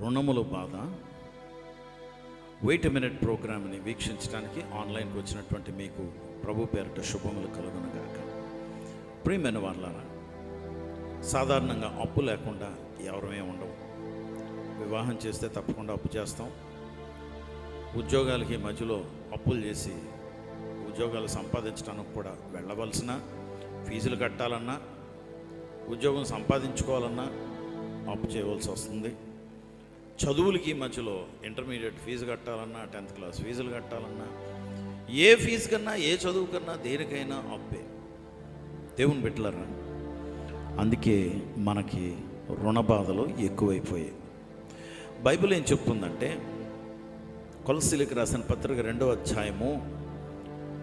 రుణముల బాధ wait minute ప్రోగ్రామ్ని వీక్షించడానికి ఆన్లైన్కి వచ్చినటువంటి మీకు ప్రభు పేరిట శుభములు కలుగునుగాక. ప్రియమైన వాళ్ళారా, సాధారణంగా అప్పు లేకుండా ఎవరమే ఉండవు. వివాహం చేస్తే తప్పకుండా అప్పు చేస్తాం. ఉద్యోగాలకి మధ్యలో అప్పులు చేసి ఉద్యోగాలు సంపాదించడానికి కూడా వెళ్ళవలసిన, ఫీజులు కట్టాలన్నా ఉద్యోగం సంపాదించుకోవాలన్నా అప్పు చేయవలసి వస్తుంది. చదువులకి మధ్యలో ఇంటర్మీడియట్ ఫీజు కట్టాలన్నా, 10th క్లాస్ ఫీజులు కట్టాలన్నా, ఏ ఫీజు కన్నా ఏ చదువు కన్నా దేనికైనా అప్పే. దేవుని బిడ్డలారా, అందుకే మనకి రుణ బాధలు ఎక్కువైపోయాయి. బైబిల్ ఏం చెప్తుందంటే, కొలస్సీలకు రాసిన పత్రిక 2వ అధ్యాయము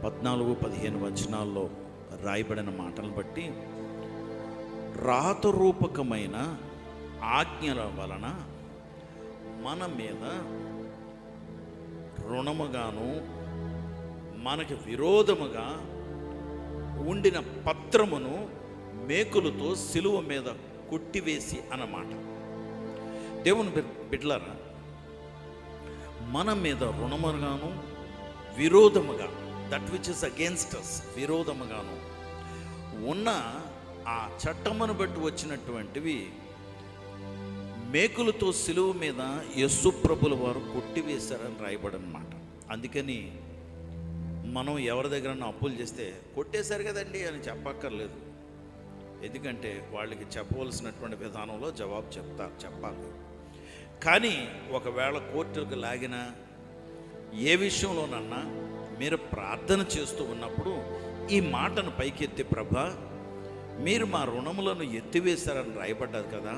14-15 వచనాల్లో రాయబడిన మాటలను బట్టి, రాతరూపకమైన ఆజ్ఞల వలన మన మీద రుణముగాను మనకి విరోధముగా ఉండిన పత్రమును మేకులతో సిలువ మీద కొట్టివేసి అన్నమాట. దేవుని బిడ్డలారా, మన మీద రుణముగాను విరోధముగా, that which is against us, విరోధముగాను ఉన్న ఆ చట్టమును బట్టి వచ్చినటువంటివి మేకులతో సిలువ మీద యేసు ప్రభుల వారు కొట్టివేశారని రాయబడనమాట. అందుకని మనం ఎవరి దగ్గర అప్పులు చేస్తే కొట్టేశారు కదండి అని చెప్పక్కర్లేదు. ఎందుకంటే వాళ్ళకి చెప్పవలసినటువంటి విధానంలో జవాబు చెప్పాలి. కానీ ఒకవేళ కోర్టుకు లాగినా, ఏ విషయంలోనన్నా మీరు ప్రార్థన చేస్తూ ఉన్నప్పుడు ఈ మాటను పైకెత్తి, ప్రభా మీరు మా రుణములను ఎత్తివేశారని రాయబడ్డది కదా,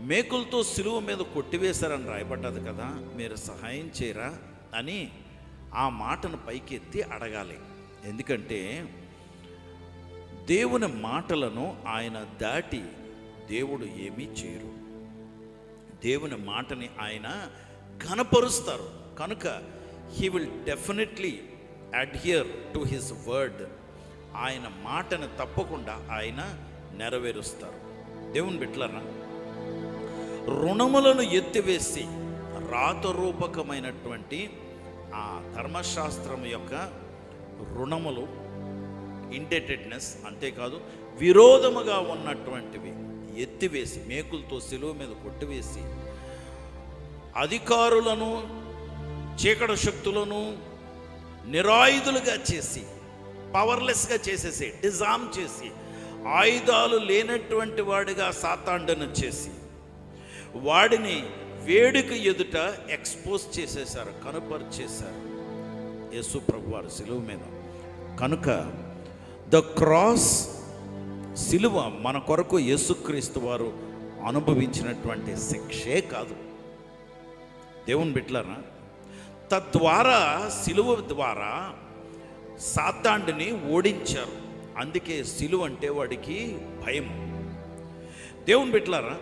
మేకులతో సిలువ మీద కొట్టివేశారని రాయబడ్డది కదా, మీరు సహాయం చేయరా అని ఆ మాటను పైకెత్తి అడగాలి. ఎందుకంటే దేవుని మాటలను ఆయన దాటి దేవుడు ఏమీ చేయరు. దేవుని మాటని ఆయన ఘనపరుస్తారు కనుక he will definitely adhere to his word. ఆయన మాటను తప్పకుండా ఆయన నెరవేరుస్తారు. దేవుని బిడ్డలారా, రుణములను ఎత్తివేసి రాతరూపకమైనటువంటి ఆ ధర్మశాస్త్రం యొక్క రుణములు, ఇండెటెడ్నెస్, అంతేకాదు విరోధముగా ఉన్నటువంటివి ఎత్తివేసి మేకులతో సిలువ మీద కొట్టివేసి అధికారులను, చీకటి శక్తులను నిరాయుధులుగా చేసి, పవర్లెస్గా చేసేసి, డిజామ్ చేసి, ఆయుధాలు లేనటువంటి వాడిగా సాతాండను చేసి వాడిని వేడుక ఎదుట ఎక్స్పోజ్ చేసేశారు, కనుపరిచేశారు యేసు ప్రభు వారు సిలువ మీద. కనుక ద క్రాస్, సిలువ మన కొరకు యేసుక్రీస్తు వారు అనుభవించినటువంటి శిక్షే కాదు. దేవుని బిడ్డలారా, తద్వారా సిలువ ద్వారా సాతాండుని ఓడించారు. అందుకే సిలువ అంటే వాడికి భయం. దేవుని బిడ్డలారా,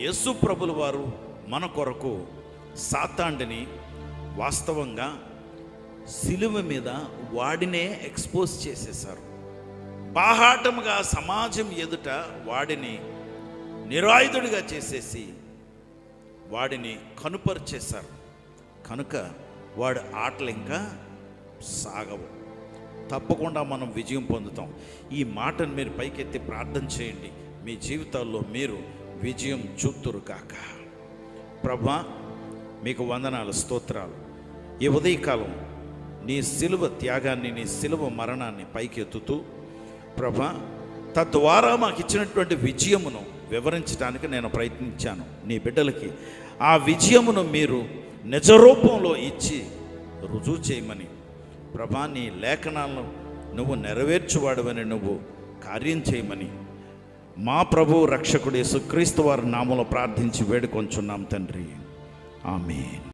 యేసు ప్రభుల వారు మన కొరకు సాతాండుని వాస్తవంగా సిలువ మీద వాడినే ఎక్స్పోజ్ చేసేశారు. బాహాటముగా సమాజం ఎదుట వాడిని నిరాయుధుడిగా చేసేసి వాడిని కనుపరిచేశారు. కనుక వాడి ఆటలు ఇంకా సాగవు. తప్పకుండా మనం విజయం పొందుతాం. ఈ మాటను మీరు పైకెత్తి ప్రార్థన చేయండి. మీ జీవితాల్లో మీరు విజయం చూతురు కాక. ప్రభా, మీకు వందనాలు, స్తోత్రాలు. ఈ ఉదయకాలం నీ సిలువ త్యాగాన్ని, నీ సిలువ మరణాన్ని పైకెత్తుతూ ప్రభా, తద్వారా మాకు ఇచ్చినటువంటి విజయమును వివరించడానికి నేను ప్రయత్నించాను. నీ బిడ్డలకి ఆ విజయమును మీరు నిజరూపంలో ఇచ్చి రుజువు చేయమని ప్రభా, నీ లేఖనాలను నువ్వు నెరవేర్చువాడవని, నువ్వు కార్యం చేయమని మా ప్రభు రక్షకుడు యేసుక్రీస్తు వారి నామములో ప్రార్థించి వేడుకొంచున్నాం తండ్రి. ఆమేన్.